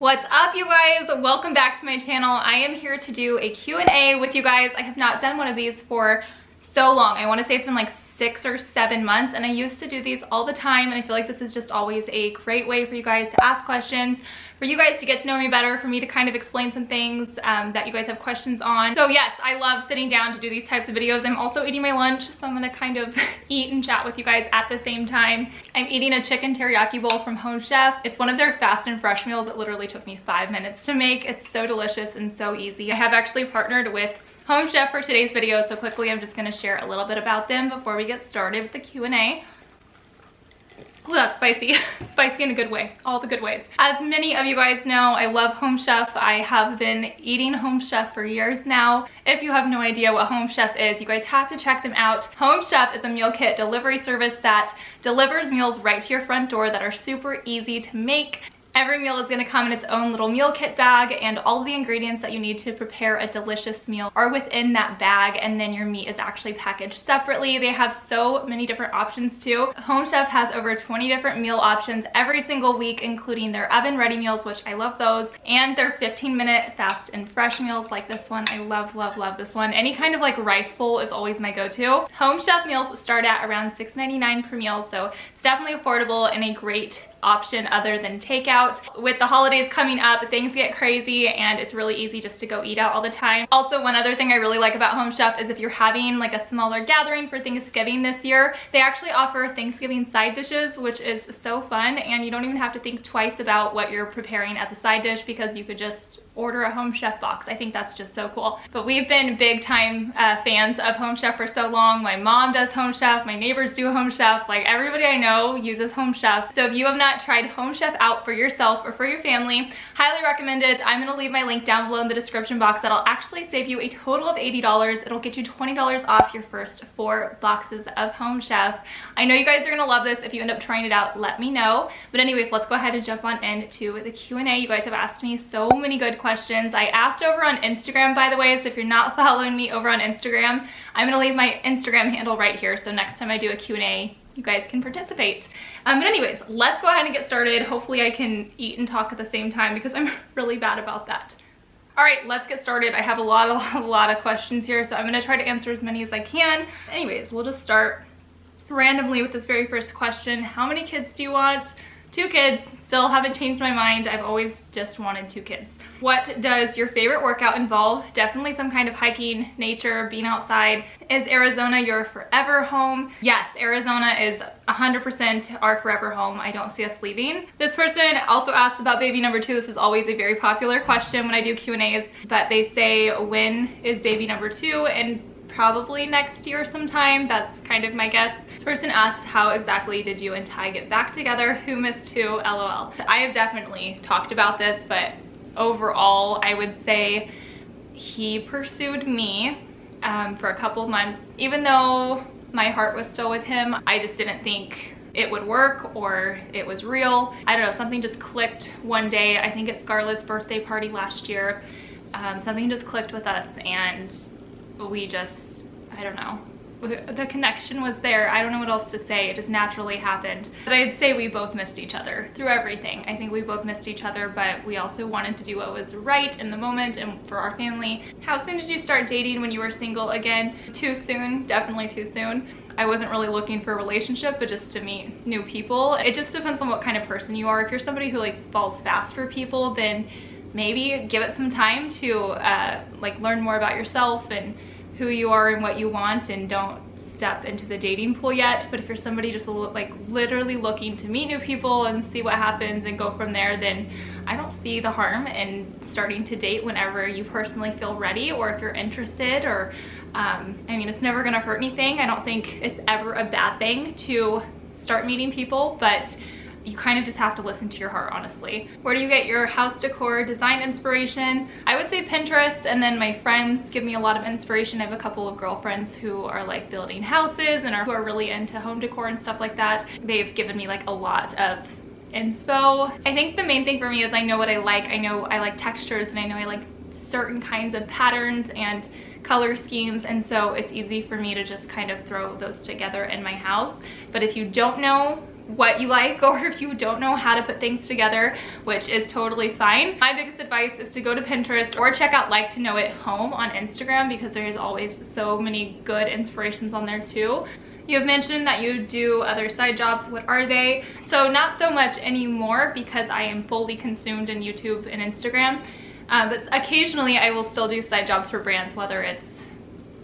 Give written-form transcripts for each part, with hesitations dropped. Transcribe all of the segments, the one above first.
What's up, you guys? Welcome back to my channel. I am here to do a Q&A with you guys. I have not done one of these for so long. I want to say it's been like 6 or 7 months, and I used to do these all the time, and I feel like this is just always a great way for you guys to ask questions, for you guys to get to know me better, for me to kind of explain some things that you guys have questions on. So yes, I love sitting down to do these types of videos. I'm also eating my lunch, so I'm gonna kind of eat and chat with you guys at the same time. I'm eating a chicken teriyaki bowl from Home Chef. It's one of their fast and fresh meals. It literally took me 5 minutes to make. It's so delicious and so easy. I have actually partnered with Home Chef for today's video, so quickly I'm just gonna share a little bit about them before we get started with the Q&A. Oh, that's spicy. Spicy in a good way, all the good ways. As many of you guys know, I love Home Chef. I have been eating Home Chef for years now. If you have no idea what Home Chef is, you guys have to check them out. Home Chef is a meal kit delivery service that delivers meals right to your front door that are super easy to make. Every meal is going to come in its own little meal kit bag, and all the ingredients that you need to prepare a delicious meal are within that bag, and then your meat is actually packaged separately. They have so many different options too. Home Chef has over 20 different meal options every single week, including their oven ready meals, which I love those, and their 15-minute fast and fresh meals like this one. I love, love, love this one. Any kind of like rice bowl is always my go-to. Home Chef meals start at around $6.99 per meal, so it's definitely affordable and a great option other than takeout. With the holidays coming up, things get crazy and it's really easy just to go eat out all the time. Also, one other thing I really like about Home Chef is if you're having like a smaller gathering for Thanksgiving this year, they actually offer Thanksgiving side dishes, which is so fun, and you don't even have to think twice about what you're preparing as a side dish because you could just order a Home Chef box. I think that's just so cool. But we've been big time fans of Home Chef for so long. My mom does Home Chef, my neighbors do Home Chef, like everybody I know uses Home Chef. So if you have not tried Home Chef out for yourself or for your family, highly recommend it. I'm gonna leave my link down below in the description box. That'll actually save you a total of $80. It'll get you $20 off your first 4 boxes of Home Chef. I know you guys are gonna love this. If you end up trying it out, let me know. But anyways, let's go ahead and jump on into the Q&A. You guys have asked me so many good questions. I asked over on Instagram, by the way, so if you're not following me over on Instagram, I'm gonna leave my Instagram handle right here, so next time I do a Q&A, you guys can participate. But anyways, let's go ahead and get started. Hopefully I can eat and talk at the same time because I'm really bad about that. All right, let's get started. I have a lot of questions here, so I'm gonna try to answer as many as I can. Anyways, we'll just start randomly with this very first question. How many kids do you want? 2 kids. Still haven't changed my mind. I've always just wanted 2 kids. What does your favorite workout involve? Definitely some kind of hiking, nature, being outside. Is Arizona your forever home? Yes, Arizona is 100% our forever home. I don't see us leaving. This person also asked about baby number 2. This is always a very popular question when I do Q&As, but they say, when is baby number 2? And probably next year sometime. That's kind of my guess. This person asks, how exactly did you and Ty get back together? Who missed who? LOL. I have definitely talked about this, but overall, I would say he pursued me for a couple of months. Even though my heart was still with him, I just didn't think it would work or it was real. I don't know, something just clicked one day. I think at Scarlett's birthday party last year, something just clicked with us, and we just, I don't know, the connection was there. I don't know what else to say. It just naturally happened. But I'd say we both missed each other through everything. I think we both missed each other, but we also wanted to do what was right in the moment and for our family. How soon did you start dating when you were single again? Too soon, definitely too soon. I wasn't really looking for a relationship, but just to meet new people. It just depends on what kind of person you are. If you're somebody who like falls fast for people, then maybe give it some time to like learn more about yourself and who you are and what you want, and don't step into the dating pool yet. But if you're somebody just like literally looking to meet new people and see what happens and go from there, then I don't see the harm in starting to date whenever you personally feel ready, or if you're interested, or I mean, it's never gonna hurt anything. I don't think it's ever a bad thing to start meeting people, but you kind of just have to listen to your heart, honestly. Where do you get your house decor design inspiration? I would say Pinterest, and then my friends give me a lot of inspiration. I have a couple of girlfriends who are like building houses and who are really into home decor and stuff like that. They've given me like a lot of inspo. I think the main thing for me is I know what I like. I know I like textures, and I know I like certain kinds of patterns and color schemes, and so it's easy for me to just kind of throw those together in my house. But if you don't know what you like, or if you don't know how to put things together, which is totally fine, my biggest advice is to go to Pinterest or check out Like to Know It Home on Instagram, because there's always so many good inspirations on there too. You have mentioned that you do other side jobs. What are they? So not so much anymore, because I am fully consumed in YouTube and Instagram, but occasionally I will still do side jobs for brands, whether it's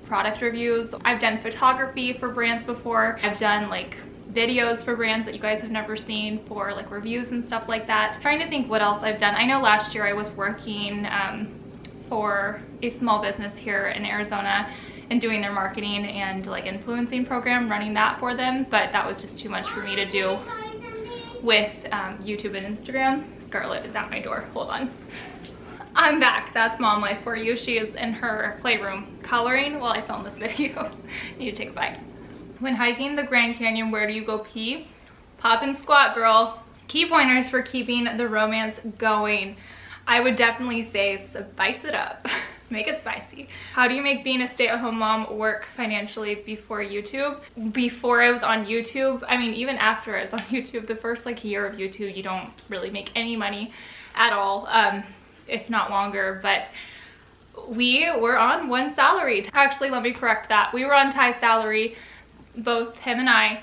product reviews. I've done photography for brands before. I've done like videos for brands that you guys have never seen, for like reviews and stuff like that. Trying to think what else I've done. I know last year I was working for a small business here in Arizona and doing their marketing and like influencing program, running that for them, but that was just too much for me to do with YouTube and Instagram. Scarlett is at my door, hold on. I'm back. That's mom life for you. She is in her playroom coloring while I film this video. Need to take a bite. When hiking the Grand Canyon, where do you go pee? Pop and squat, girl. Key pointers for keeping the romance going. I would definitely say spice it up. Make it spicy. How do you make being a stay-at-home mom work financially before YouTube? Before I was on YouTube, I mean, even after I was on YouTube, the first like year of YouTube, you don't really make any money at all, if not longer, but we were on one salary. Actually, let me correct that. We were on Ty's salary, both him and I.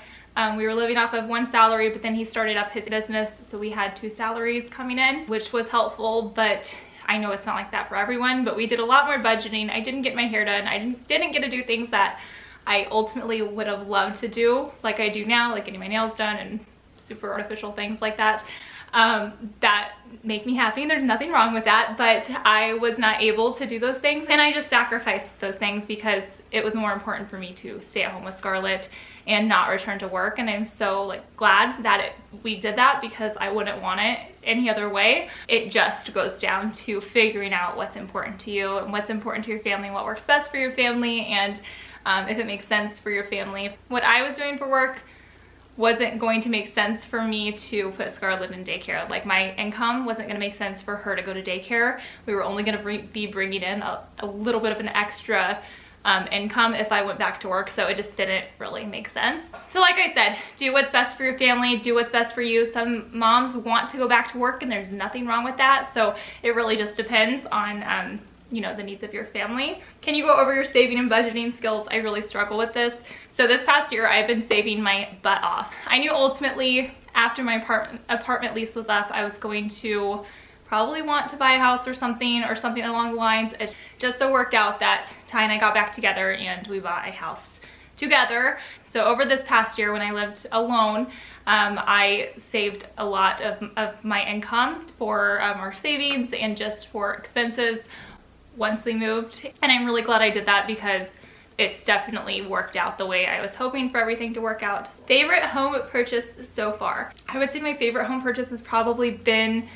We were living off of one salary, but then he started up his business, so we had two salaries coming in, which was helpful, but I know it's not like that for everyone. But we did a lot more budgeting. I didn't get my hair done. I didn't get to do things that I ultimately would have loved to do, like I do now, like getting my nails done and super artificial things like that. That make me happy, and there's nothing wrong with that, but I was not able to do those things, and I just sacrificed those things because it was more important for me to stay at home with Scarlett and not return to work. And I'm so like glad that we did that, because I wouldn't want it any other way. It just goes down to figuring out what's important to you and what's important to your family, what works best for your family, and if it makes sense for your family. What I was doing for work wasn't going to make sense for me to put Scarlett in daycare. Like, my income wasn't going to make sense for her to go to daycare. We were only going to be bringing in a little bit of an extra income if I went back to work, so it just didn't really make sense. So like I said, do what's best for your family, do what's best for you. Some moms want to go back to work, and there's nothing wrong with that, so it really just depends on you know, the needs of your family. Can you go over your saving and budgeting skills? I really struggle with this. So this past year, I've been saving my butt off. I knew ultimately after my apartment lease was up, I was going to probably want to buy a house or something along the lines. It just so worked out that Ty and I got back together and we bought a house together. So over this past year, when I lived alone, I saved a lot of my income for our savings and just for expenses once we moved. And I'm really glad I did that, because it's definitely worked out the way I was hoping for everything to work out. Favorite home purchase so far? I would say my favorite home purchase has probably been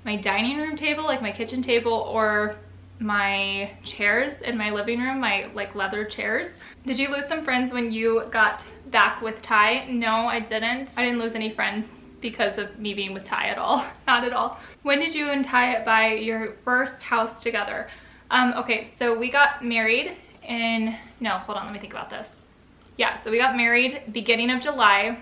my dining room table, like my kitchen table, or my chairs in my living room, my like leather chairs. Did you lose some friends when you got back with Ty? No, I didn't. I didn't lose any friends because of me being with Ty at all. Not at all. When did you and Ty buy your first house together? Okay, so we got married in, no, hold on, let me think about this. Yeah, so we got married beginning of July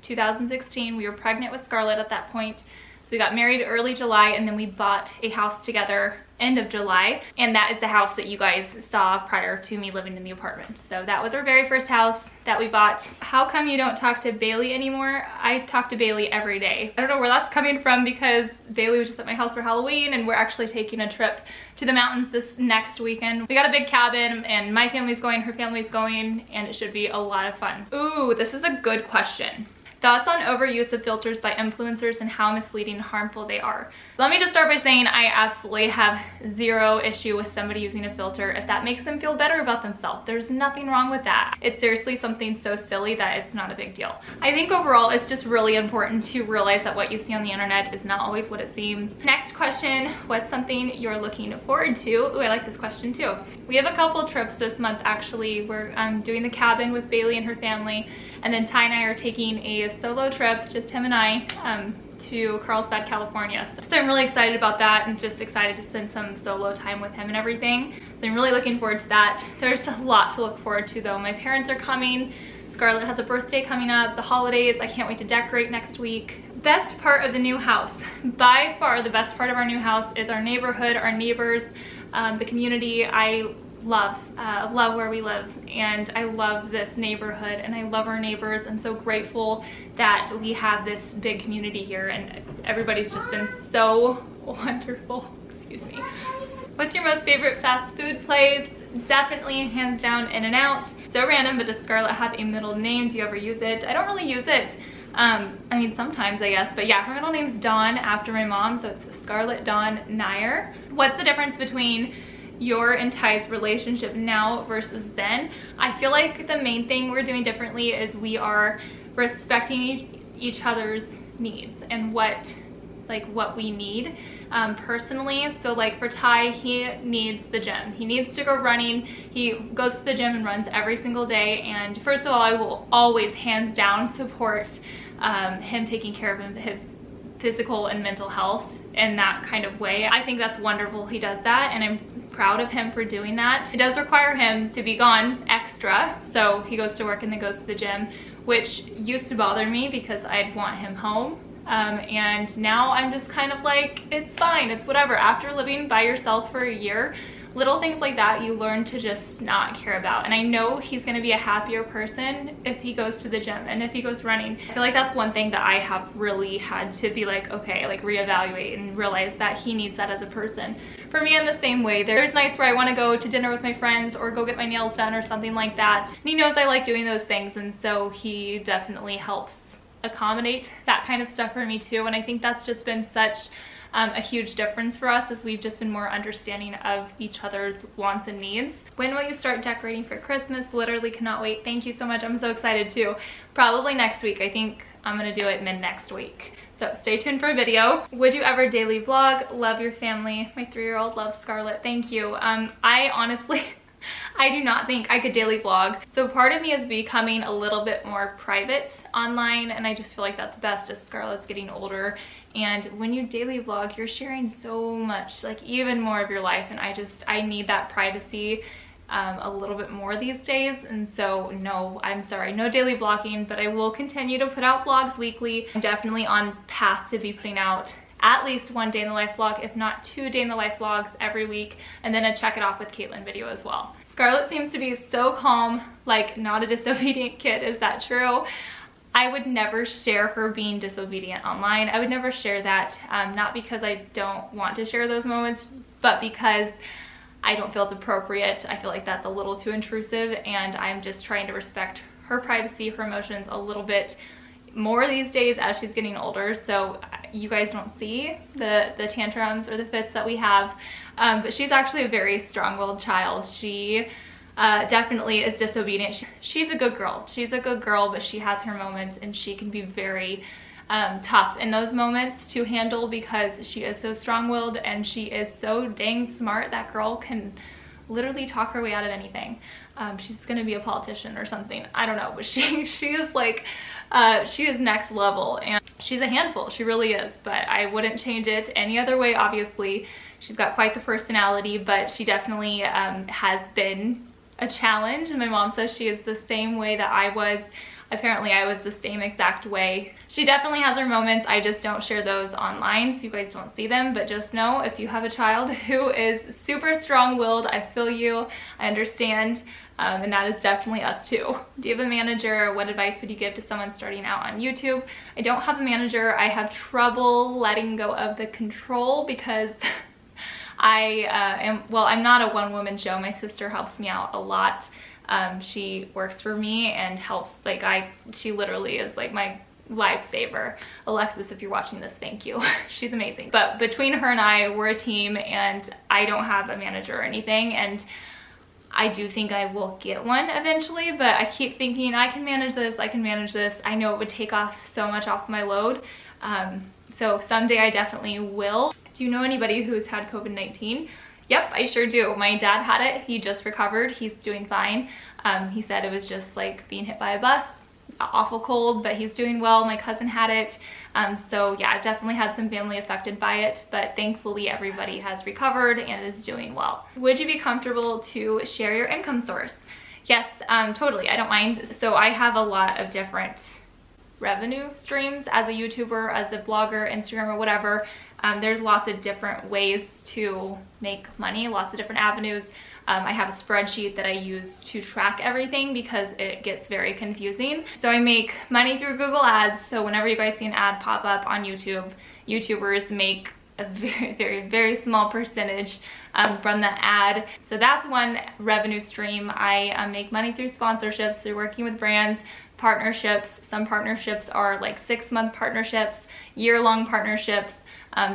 2016. We were pregnant with Scarlett at that point. So we got married early July, and then we bought a house together end of July. And that is the house that you guys saw prior to me living in the apartment. So that was our very first house that we bought. How come you don't talk to Bailey anymore? I talk to Bailey every day. I don't know where that's coming from, because Bailey was just at my house for Halloween, and we're actually taking a trip to the mountains this next weekend. We got a big cabin, and my family's going, her family's going, and it should be a lot of fun. Ooh, this is a good question. Thoughts on overuse of filters by influencers and how misleading and harmful they are. Let me just start by saying I absolutely have zero issue with somebody using a filter if that makes them feel better about themselves. There's nothing wrong with that. It's seriously something so silly that it's not a big deal. I think overall it's just really important to realize that what you see on the internet is not always what it seems. Next question, what's something you're looking forward to? Ooh, I like this question too. We have a couple trips this month actually. We're doing the cabin with Bailey and her family, and then Ty and I are taking a a solo trip, just him and I, to Carlsbad, California. So I'm really excited about that and just excited to spend some solo time with him and everything. So I'm really looking forward to that. There's a lot to look forward to though. My parents are coming. Scarlett has a birthday coming up, the holidays. I can't wait to decorate next week. Best part of the new house. By far the best part of our new house is our neighborhood, our neighbors, the community. I love where we live, and I love this neighborhood, and I love our neighbors. I'm so grateful that we have this big community here, and everybody's just been so wonderful. Excuse me. What's your most favorite fast food place? Definitely hands down In-N-Out. So random, but does Scarlett have a middle name? Do you ever use it? I don't really use it. I mean, sometimes I guess, but yeah, her middle name's Dawn after my mom, so it's Scarlett Dawn Neier. What's the difference between your and Ty's relationship now versus then? I feel like the main thing we're doing differently is we are respecting each other's needs and what we need personally. So like for Ty, he needs the gym. He needs to go running. He goes to the gym and runs every single day. And first of all, I will always hands down support him taking care of his physical and mental health in that kind of way. I think that's wonderful he does that, and I'm proud of him for doing that. It does require him to be gone extra, so he goes to work and then goes to the gym, which used to bother me because I'd want him home. And now I'm just kind of like, it's fine, it's whatever. After living by yourself for a year, little things like that you learn to just not care about. And I know he's gonna be a happier person if he goes to the gym and if he goes running. I feel like that's one thing that I have really had to be like, okay, like reevaluate and realize that he needs that as a person. For me, in the same way, there's nights where I wanna go to dinner with my friends or go get my nails done or something like that. And he knows I like doing those things, and so he definitely helps accommodate that kind of stuff for me too. And I think that's just been such a huge difference for us, as we've just been more understanding of each other's wants and needs. When will you start decorating for Christmas? Literally cannot wait. Thank you so much. I'm so excited too. Probably next week. I think I'm gonna do it mid next week. So stay tuned for a video. Would you ever daily vlog? Love your family. My 3-year-old loves Scarlett. Thank you. I honestly I do not think I could daily vlog. So part of me is becoming a little bit more private online, and I just feel like that's best as Scarlett's getting older. And when you daily vlog, you're sharing so much, like even more of your life, and I need that privacy a little bit more these days. And so no, I'm sorry, no daily vlogging, but I will continue to put out vlogs weekly. I'm definitely on path to be putting out at least one day in the life vlog, if not 2 day in the life vlogs every week, and then a check it off with Caitlyn video as well. Scarlett seems to be so calm, like not a disobedient kid. Is that true? I would never share her being disobedient online. I would never share that, not because I don't want to share those moments, but because I don't feel it's appropriate. I feel like that's a little too intrusive, and I'm just trying to respect her privacy, her emotions a little bit more these days as she's getting older. So you guys don't see the tantrums or the fits that we have, but she's actually a very strong-willed child. She definitely is disobedient. She's a good girl. She's a good girl, but she has her moments, and she can be very tough in those moments to handle because she is so strong-willed and she is so dang smart. That girl can literally talk her way out of anything. She's gonna be a politician or something. I don't know, but she is like, she is next level, and she's a handful. She really is, but I wouldn't change it any other way, obviously. She's got quite the personality, but she definitely has been a challenge, and my mom says she is the same way that I was. Apparently I was the same exact way. She definitely has her moments. I just don't share those online, so you guys don't see them. But just know, if you have a child who is super strong-willed, I feel you, I understand, and that is definitely us too. Do you have a manager? What advice would you give to someone starting out on YouTube? I don't have a manager. I have trouble letting go of the control because I'm not a one-woman show. My sister helps me out a lot. She works for me and helps, she literally is like my lifesaver. Alexis, if you're watching this, thank you. She's amazing. But between her and I, we're a team, and I don't have a manager or anything, and I do think I will get one eventually, but I keep thinking I can manage this, I can manage this. I know it would take off so much off my load. So someday I definitely will. Do you know anybody who's had COVID-19? Yep, I sure do. My dad had it. He just recovered. He's doing fine. He said it was just like being hit by a bus. awful cold, but he's doing well. My cousin had it. So yeah, I've definitely had some family affected by it, but thankfully everybody has recovered and is doing well. Would you be comfortable to share your income source? Yes, totally, I don't mind. So I have a lot of different revenue streams as a YouTuber, as a blogger, Instagram, or whatever. There's lots of different ways to make money, lots of different avenues. I have a spreadsheet that I use to track everything because it gets very confusing. So I make money through Google Ads. So whenever you guys see an ad pop up on YouTube, YouTubers make a very small percentage from the ad. So that's one revenue stream. I make money through sponsorships, through working with brands, partnerships. Some partnerships are like 6-month partnerships, year-long partnerships.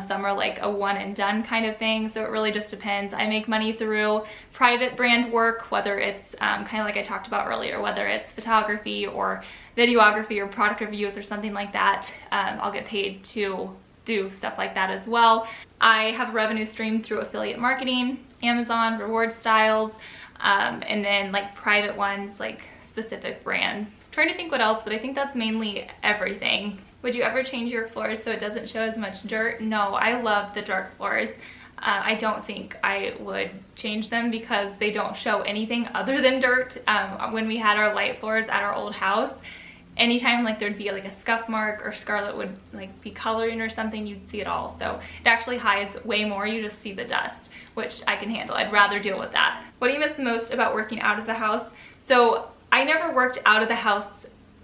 Some are like a one and done kind of thing. So it really just depends. I make money through private brand work, whether it's kind of like I talked about earlier, whether it's photography or videography or product reviews or something like that. I'll get paid to do stuff like that as well. I have a revenue stream through affiliate marketing, Amazon, reward styles, and then like private ones, like specific brands. I'm trying to think what else, but I think that's mainly everything. Would you ever change your floors so it doesn't show as much dirt? No, I love the dark floors. I don't think I would change them because they don't show anything other than dirt. When we had our light floors at our old house, anytime like there'd be like a scuff mark or Scarlett would like be coloring or something, you'd see it all. So it actually hides way more. You just see the dust, which I can handle. I'd rather deal with that. What do you miss the most about working out of the house? So I never worked out of the house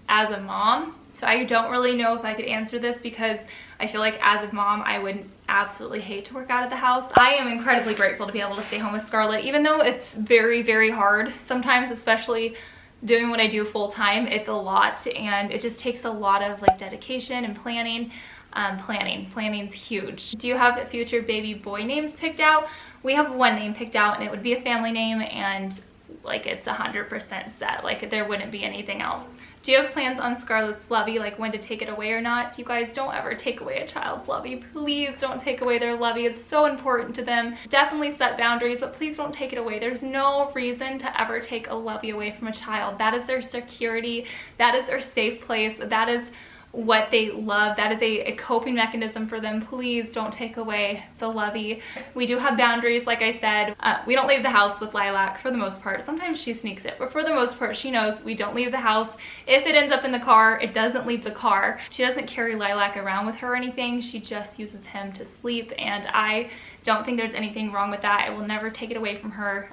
as a mom. So I don't really know if I could answer this because I feel like as a mom, I would absolutely hate to work out of the house. I am incredibly grateful to be able to stay home with Scarlett, even though it's very hard sometimes, especially doing what I do full time. It's a lot and it just takes a lot of like dedication and planning. Planning's huge. Do you have future baby boy names picked out? We have one name picked out and it would be a family name, and like it's 100% set. Like there wouldn't be anything else. Do you have plans on Scarlett's lovey, like when to take it away or not? You guys, don't ever take away a child's lovey. Please don't take away their lovey. It's so important to them. Definitely set boundaries, but please don't take it away. There's no reason to ever take a lovey away from a child. That is their security. That is their safe place. That is what they love. That is a coping mechanism for them. Please don't take away the lovey. We do have boundaries, like I said. We don't leave the house with Lilac for the most part. Sometimes she sneaks it, but for the most part she knows we don't leave the house. If it ends up in the car, it doesn't leave the car. She doesn't carry Lilac around with her or anything. She just uses him to sleep, and I don't think there's anything wrong with that. I will never take it away from her.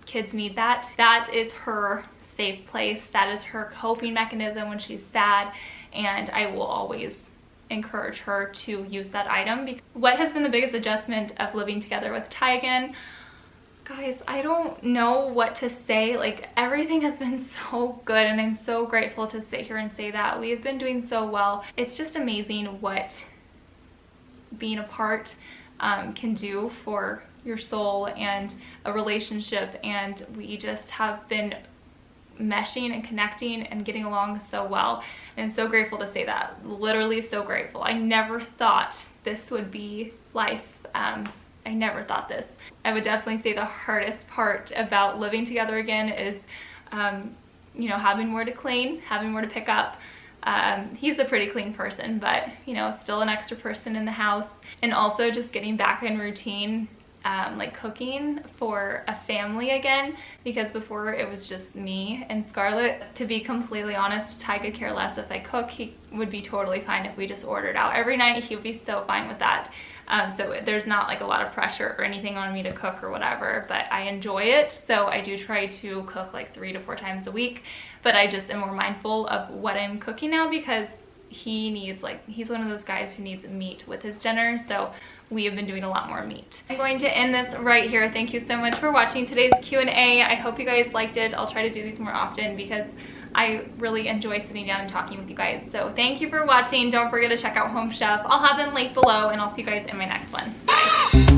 Kids need that. That is her safe place. That is her coping mechanism when she's sad, and I will always encourage her to use that item. What has been the biggest adjustment of living together with Ty again? Guys, I don't know what to say. Like, everything has been so good, and I'm so grateful to sit here and say that. We have been doing so well. It's just amazing what being apart can do for your soul and a relationship, and we just have been meshing and connecting and getting along so well, and I'm so grateful to say that. Literally so grateful. I never thought this would be life. I never thought this. I would definitely say the hardest part about living together again is you know, having more to clean, having more to pick up. He's a pretty clean person, but you know, it's still an extra person in the house, and also just getting back in routine, like cooking for a family again, because before it was just me and Scarlett. To be completely honest, Ty could care less if I cook. He would be totally fine if we just ordered out every night. He would be so fine with that. So there's not like a lot of pressure or anything on me to cook or whatever, but I enjoy it. So I do try to cook like 3 to 4 times a week, but I just am more mindful of what I'm cooking now because he needs, like, he's one of those guys who needs meat with his dinner. So we have been doing a lot more meat. I'm going to end this right here. Thank you so much for watching today's Q&A. I hope you guys liked it. I'll try to do these more often because I really enjoy sitting down and talking with you guys. So thank you for watching. Don't forget to check out Home Chef. I'll have them linked below, and I'll see you guys in my next one. Bye.